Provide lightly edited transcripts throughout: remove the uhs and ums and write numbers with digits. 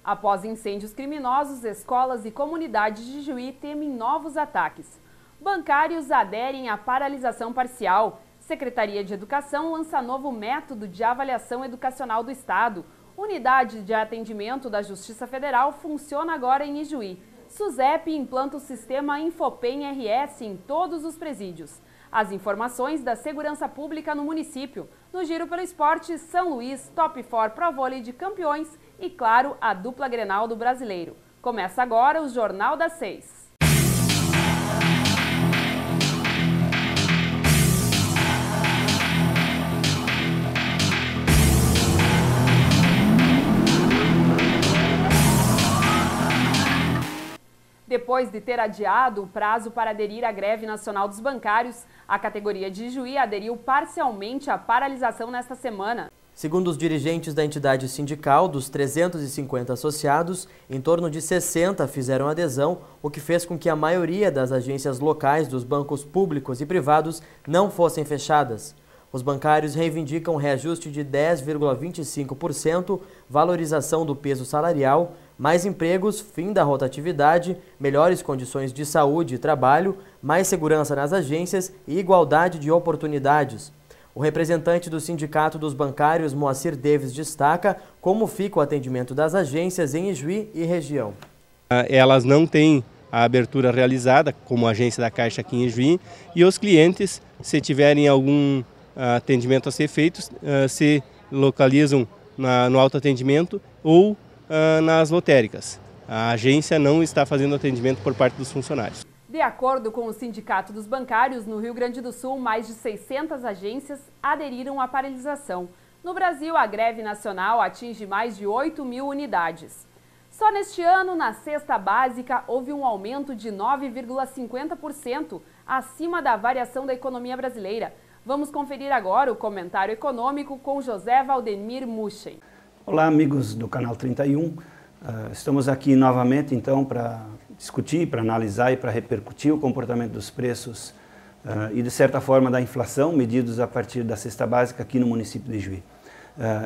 Após incêndios criminosos, escolas e comunidades de Juí temem novos ataques. Bancários aderem à paralisação parcial. Secretaria de Educação lança novo método de avaliação educacional do Estado. Unidade de atendimento da Justiça Federal funciona agora em Ijuí. SUSEP implanta o sistema Infopem RS em todos os presídios. As informações da segurança pública no município. No Giro pelo Esporte, São Luís, Top 4 Pro Vôlei de Campeões e, claro, a dupla Grenal do Brasileiro. Começa agora o Jornal das 6. Depois de ter adiado o prazo para aderir à greve nacional dos bancários, a categoria de Juí aderiu parcialmente à paralisação nesta semana. Segundo os dirigentes da entidade sindical, dos 350 associados, em torno de 60 fizeram adesão, o que fez com que a maioria das agências locais dos bancos públicos e privados não fossem fechadas. Os bancários reivindicam reajuste de 10,25%, valorização do peso salarial, mais empregos, fim da rotatividade, melhores condições de saúde e trabalho, mais segurança nas agências e igualdade de oportunidades. O representante do Sindicato dos Bancários, Moacir Davis, destaca como fica o atendimento das agências em Ijuí e região. Elas não têm a abertura realizada, como a agência da Caixa aqui em Ijuí, e os clientes, se tiverem algum atendimento a ser feito, se localizam no autoatendimento ou nas lotéricas. A agência não está fazendo atendimento por parte dos funcionários. De acordo com o Sindicato dos Bancários, no Rio Grande do Sul, mais de 600 agências aderiram à paralisação. No Brasil, a greve nacional atinge mais de 8.000 unidades. Só neste ano, na cesta básica, houve um aumento de 9,50% acima da variação da economia brasileira. Vamos conferir agora o comentário econômico com José Valdemir Muchen. Olá, amigos do Canal 31. Estamos aqui novamente, então, para discutir, para analisar e para repercutir o comportamento dos preços e, de certa forma, da inflação, medidos a partir da cesta básica aqui no município de Juí.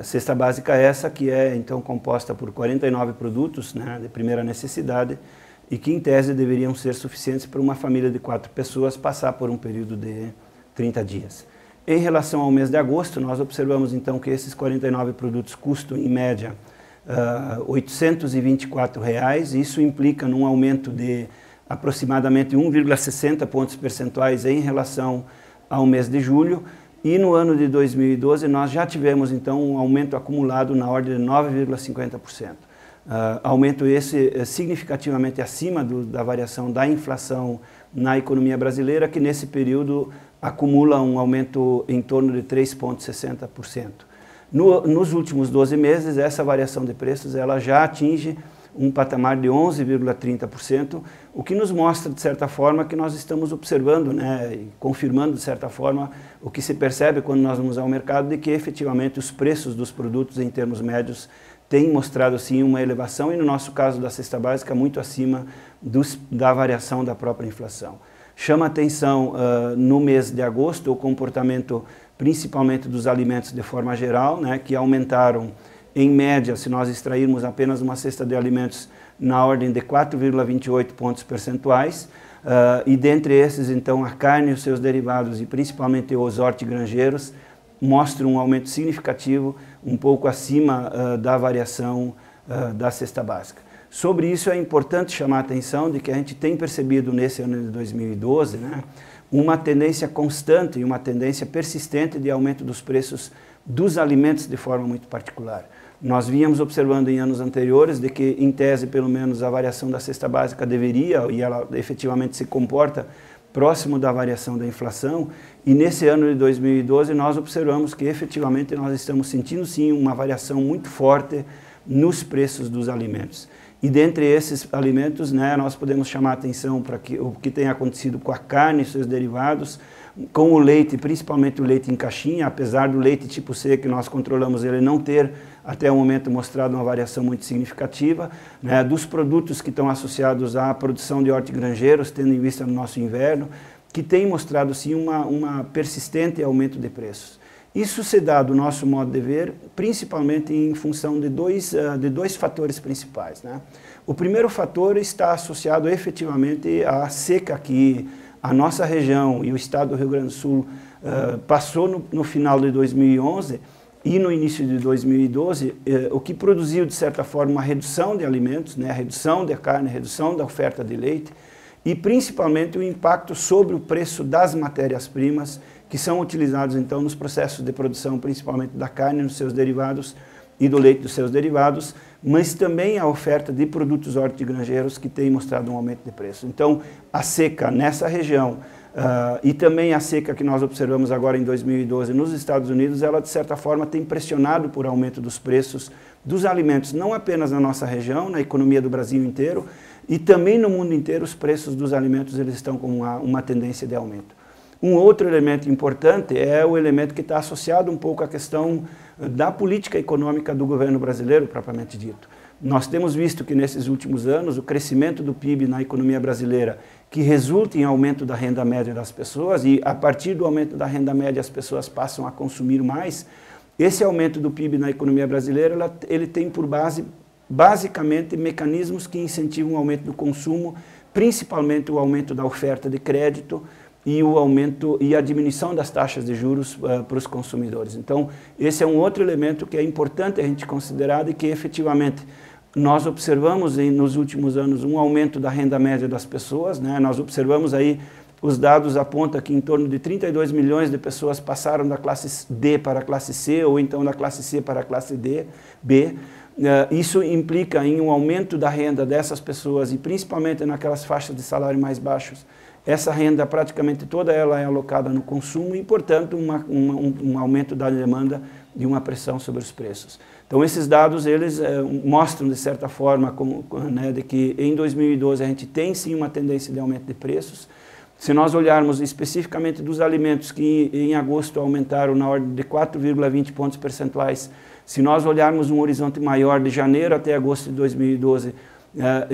Cesta básica essa que é, então, composta por 49 produtos, né, de primeira necessidade e que, em tese, deveriam ser suficientes para uma família de 4 pessoas passar por um período de 30 dias. Em relação ao mês de agosto, nós observamos, então, que esses 49 produtos custam, em média, R$ 824, isso implica num aumento de aproximadamente 1,60 pontos percentuais em relação ao mês de julho, e no ano de 2012 nós já tivemos então um aumento acumulado na ordem de 9,50%. Aumento esse significativamente acima da variação da inflação na economia brasileira, que nesse período acumula um aumento em torno de 3,60%. Nos últimos 12 meses, essa variação de preços ela já atinge um patamar de 11,30%, o que nos mostra, de certa forma, que nós estamos observando, né, e confirmando, de certa forma, o que se percebe quando nós vamos ao mercado, de que efetivamente os preços dos produtos em termos médios têm mostrado, sim, uma elevação e, no nosso caso da cesta básica, muito acima da variação da própria inflação. Chama atenção no mês de agosto o comportamento principalmente dos alimentos de forma geral, né, que aumentaram em média, se nós extrairmos apenas uma cesta de alimentos, na ordem de 4,28 pontos percentuais, e dentre esses, então, a carne e os seus derivados, e principalmente os hortigranjeiros, mostram um aumento significativo, um pouco acima da variação da cesta básica. Sobre isso é importante chamar a atenção de que a gente tem percebido nesse ano de 2012, né, uma tendência constante e uma tendência persistente de aumento dos preços dos alimentos de forma muito particular. Nós vínhamos observando em anos anteriores de que, em tese, pelo menos, a variação da cesta básica deveria, e ela efetivamente se comporta próximo da variação da inflação, e nesse ano de 2012 nós observamos que efetivamente nós estamos sentindo sim uma variação muito forte nos preços dos alimentos. E dentre esses alimentos, né, nós podemos chamar a atenção para o que tem acontecido com a carne e seus derivados, com o leite, principalmente o leite em caixinha, apesar do leite tipo C que nós controlamos ele não ter até o momento mostrado uma variação muito significativa, né, dos produtos que estão associados à produção de hortigranjeiros, tendo em vista no nosso inverno, que tem mostrado sim uma persistente aumento de preços. Isso se dá do nosso modo de ver, principalmente em função de dois fatores principais, né? O primeiro fator está associado efetivamente à seca que a nossa região e o estado do Rio Grande do Sul passou no final de 2011 e no início de 2012, o que produziu, de certa forma, uma redução de alimentos, né? A redução da carne, a redução da oferta de leite e principalmente o impacto sobre o preço das matérias-primas que são utilizados então nos processos de produção, principalmente da carne, nos seus derivados e do leite dos seus derivados, mas também a oferta de produtos hortigranjeiros que tem mostrado um aumento de preço. Então, a seca nessa região e também a seca que nós observamos agora em 2012 nos Estados Unidos, ela de certa forma tem pressionado por aumento dos preços dos alimentos, não apenas na nossa região, na economia do Brasil inteiro, e também no mundo inteiro os preços dos alimentos eles estão com uma tendência de aumento. Um outro elemento importante é o elemento que está associado um pouco à questão da política econômica do governo brasileiro, propriamente dito. Nós temos visto que nesses últimos anos o crescimento do PIB na economia brasileira, que resulta em aumento da renda média das pessoas, e a partir do aumento da renda média as pessoas passam a consumir mais, esse aumento do PIB na economia brasileira ele tem por base basicamente mecanismos que incentivam o aumento do consumo, principalmente o aumento da oferta de crédito, e o aumento e a diminuição das taxas de juros para os consumidores. Então, esse é um outro elemento que é importante a gente considerar e que efetivamente nós observamos nos últimos anos um aumento da renda média das pessoas, né? Nós observamos aí, os dados apontam que em torno de 32 milhões de pessoas passaram da classe D para a classe C, ou então da classe C para a classe B. Isso implica em um aumento da renda dessas pessoas e principalmente naquelas faixas de salário mais baixos. Essa renda, praticamente toda ela é alocada no consumo e, portanto, um aumento da demanda e uma pressão sobre os preços. Então, esses dados, eles mostram, de certa forma, né, de que em 2012 a gente tem, sim, uma tendência de aumento de preços. Se nós olharmos especificamente dos alimentos que em agosto aumentaram na ordem de 4,20 pontos percentuais, se nós olharmos um horizonte maior de janeiro até agosto de 2012,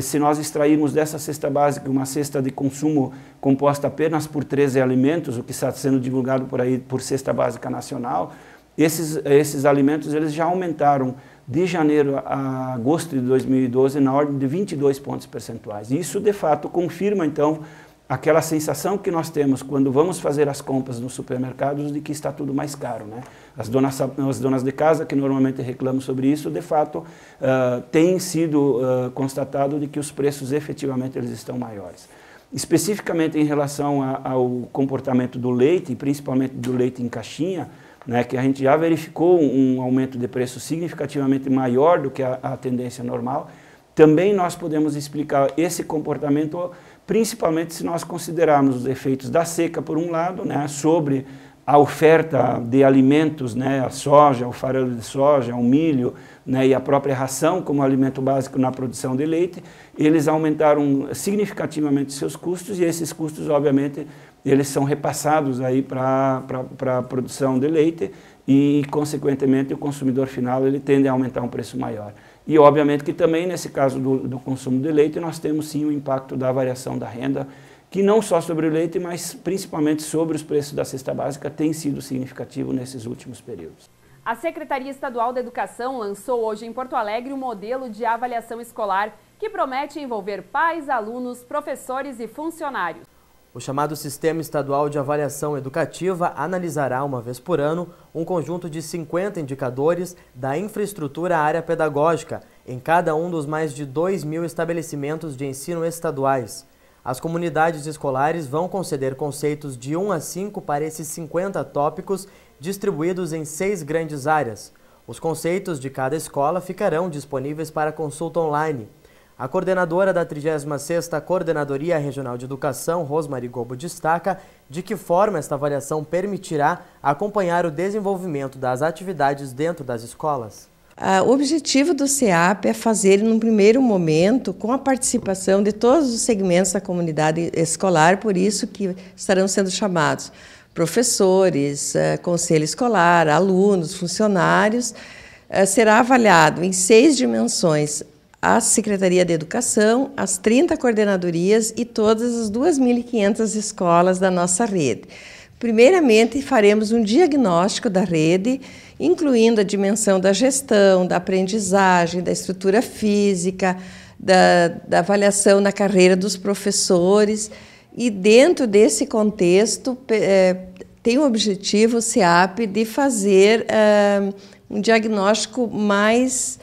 se nós extrairmos dessa cesta básica uma cesta de consumo composta apenas por 13 alimentos, o que está sendo divulgado por aí por cesta básica nacional, esses alimentos eles já aumentaram de janeiro a agosto de 2012 na ordem de 22 pontos percentuais. Isso de fato confirma então aquela sensação que nós temos quando vamos fazer as compras nos supermercados de que está tudo mais caro, né? As donas de casa que normalmente reclamam sobre isso, de fato, tem sido constatado de que os preços efetivamente eles estão maiores. Especificamente em relação ao comportamento do leite, principalmente do leite em caixinha, né, que a gente já verificou um aumento de preço significativamente maior do que a tendência normal, também nós podemos explicar esse comportamento principalmente se nós considerarmos os efeitos da seca, por um lado, né, sobre a oferta de alimentos, né, a soja, o farelo de soja, o milho, né, e a própria ração como alimento básico na produção de leite, eles aumentaram significativamente seus custos e esses custos, obviamente, eles são repassados aí para a produção de leite e, consequentemente, o consumidor final ele tende a aumentar um preço maior. E, obviamente, que também, nesse caso do consumo de leite, nós temos, sim, o impacto da variação da renda, que não só sobre o leite, mas principalmente sobre os preços da cesta básica, tem sido significativo nesses últimos períodos. A Secretaria Estadual da Educação lançou hoje em Porto Alegre um modelo de avaliação escolar que promete envolver pais, alunos, professores e funcionários. O chamado Sistema Estadual de Avaliação Educativa analisará, uma vez por ano, um conjunto de 50 indicadores da infraestrutura à área pedagógica em cada um dos mais de 2.000 estabelecimentos de ensino estaduais. As comunidades escolares vão conceder conceitos de 1 a 5 para esses 50 tópicos distribuídos em 6 grandes áreas. Os conceitos de cada escola ficarão disponíveis para consulta online. A coordenadora da 36ª Coordenadoria Regional de Educação, Rosmary Gobo, destaca de que forma esta avaliação permitirá acompanhar o desenvolvimento das atividades dentro das escolas. O objetivo do CEAP é fazer, num primeiro momento, com a participação de todos os segmentos da comunidade escolar, por isso que estarão sendo chamados professores, conselho escolar, alunos, funcionários. Será avaliado em 6 dimensões a Secretaria de Educação, as 30 coordenadorias e todas as 2.500 escolas da nossa rede. Primeiramente, faremos um diagnóstico da rede, incluindo a dimensão da gestão, da aprendizagem, da estrutura física, da avaliação na carreira dos professores. E dentro desse contexto, tem o objetivo, o SEAP, de fazer um diagnóstico mais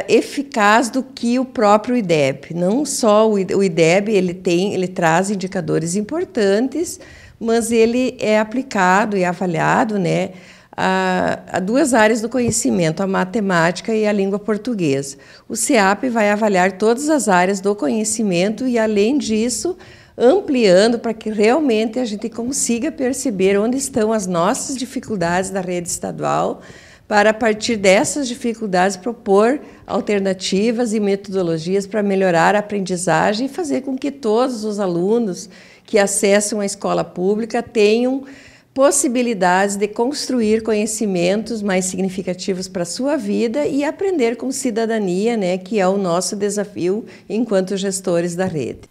eficaz do que o próprio IDEB. Não só o IDEB, ele traz indicadores importantes, mas ele é aplicado e avaliado, né, a duas áreas do conhecimento, a matemática e a língua portuguesa. O SEAP vai avaliar todas as áreas do conhecimento e, além disso, ampliando para que realmente a gente consiga perceber onde estão as nossas dificuldades da rede estadual, para, a partir dessas dificuldades, propor alternativas e metodologias para melhorar a aprendizagem e fazer com que todos os alunos que acessam a escola pública tenham possibilidades de construir conhecimentos mais significativos para a sua vida e aprender com cidadania, né, que é o nosso desafio enquanto gestores da rede.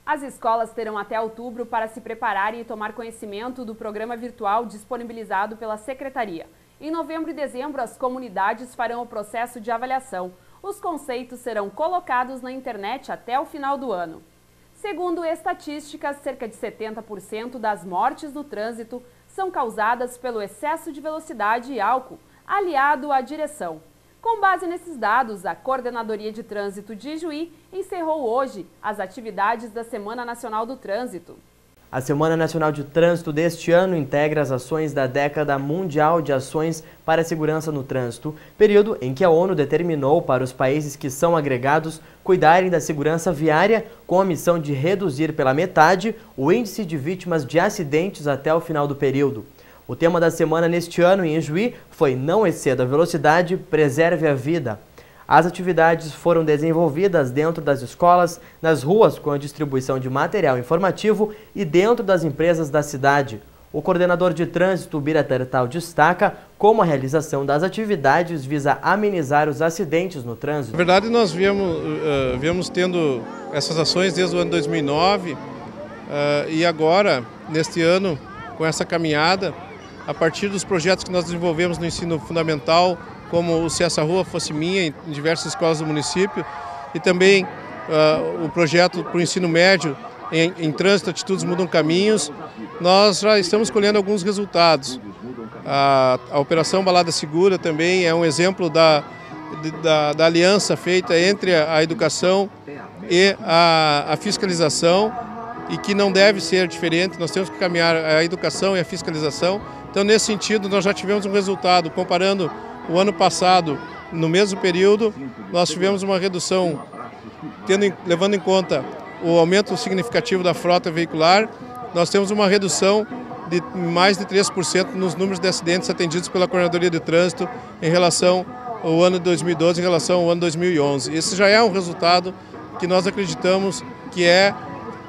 As escolas terão até outubro para se prepararem e tomar conhecimento do programa virtual disponibilizado pela Secretaria. Em novembro e dezembro, as comunidades farão o processo de avaliação. Os conceitos serão colocados na internet até o final do ano. Segundo estatísticas, cerca de 70% das mortes no trânsito são causadas pelo excesso de velocidade e álcool, aliado à direção. Com base nesses dados, a Coordenadoria de Trânsito de Ijuí encerrou hoje as atividades da Semana Nacional do Trânsito. A Semana Nacional de Trânsito deste ano integra as ações da Década Mundial de Ações para a Segurança no Trânsito, período em que a ONU determinou para os países que são agregados cuidarem da segurança viária com a missão de reduzir pela metade o índice de vítimas de acidentes até o final do período. O tema da semana neste ano em Ijuí foi Não exceda a velocidade, preserve a vida. As atividades foram desenvolvidas dentro das escolas, nas ruas com a distribuição de material informativo e dentro das empresas da cidade. O coordenador de trânsito, Bira Tertal, destaca como a realização das atividades visa amenizar os acidentes no trânsito. Na verdade, nós viemos tendo essas ações desde o ano 2009 e agora, neste ano, com essa caminhada, a partir dos projetos que nós desenvolvemos no ensino fundamental, como o Se Essa Rua Fosse Minha, em diversas escolas do município, e também o projeto para o ensino médio, em Trânsito, Atitudes Mudam Caminhos, nós já estamos colhendo alguns resultados. A Operação Balada Segura também é um exemplo da aliança feita entre a educação e a fiscalização, e que não deve ser diferente, nós temos que caminhar a educação e a fiscalização. Então, nesse sentido, nós já tivemos um resultado, comparando o ano passado, no mesmo período, nós tivemos uma redução, levando em conta o aumento significativo da frota veicular, nós temos uma redução de mais de 3% nos números de acidentes atendidos pela Coordenadoria de Trânsito em relação ao ano de 2012, em relação ao ano de 2011. Esse já é um resultado que nós acreditamos que é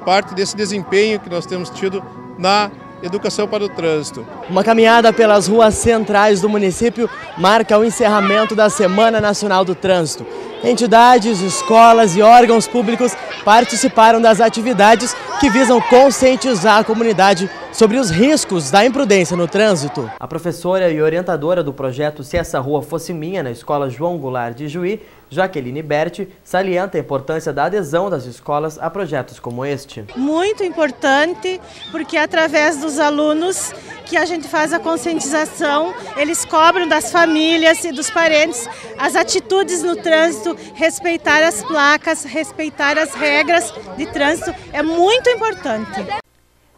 parte desse desempenho que nós temos tido na educação para o trânsito. Uma caminhada pelas ruas centrais do município marca o encerramento da Semana Nacional do Trânsito. Entidades, escolas e órgãos públicos participaram das atividades que visam conscientizar a comunidade sobre os riscos da imprudência no trânsito. A professora e orientadora do projeto Se Essa Rua Fosse Minha na Escola João Goulart de Ijuí, Jaqueline Berti, salienta a importância da adesão das escolas a projetos como este. Muito importante, porque através dos alunos que a gente faz a conscientização, eles cobram das famílias e dos parentes as atitudes no trânsito, respeitar as placas, respeitar as regras de trânsito, é muito importante.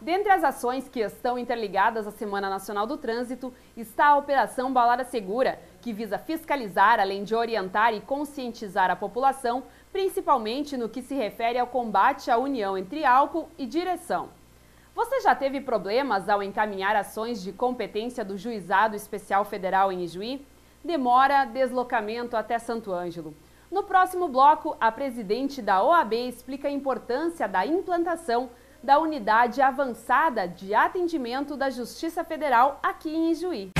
Dentre as ações que estão interligadas à Semana Nacional do Trânsito está a Operação Balada Segura, que visa fiscalizar, além de orientar e conscientizar a população, principalmente no que se refere ao combate à união entre álcool e direção. Você já teve problemas ao encaminhar ações de competência do Juizado Especial Federal em Ijuí? Demora, deslocamento até Santo Ângelo. No próximo bloco, a presidente da OAB explica a importância da implantação da Unidade Avançada de Atendimento da Justiça Federal aqui em Ijuí.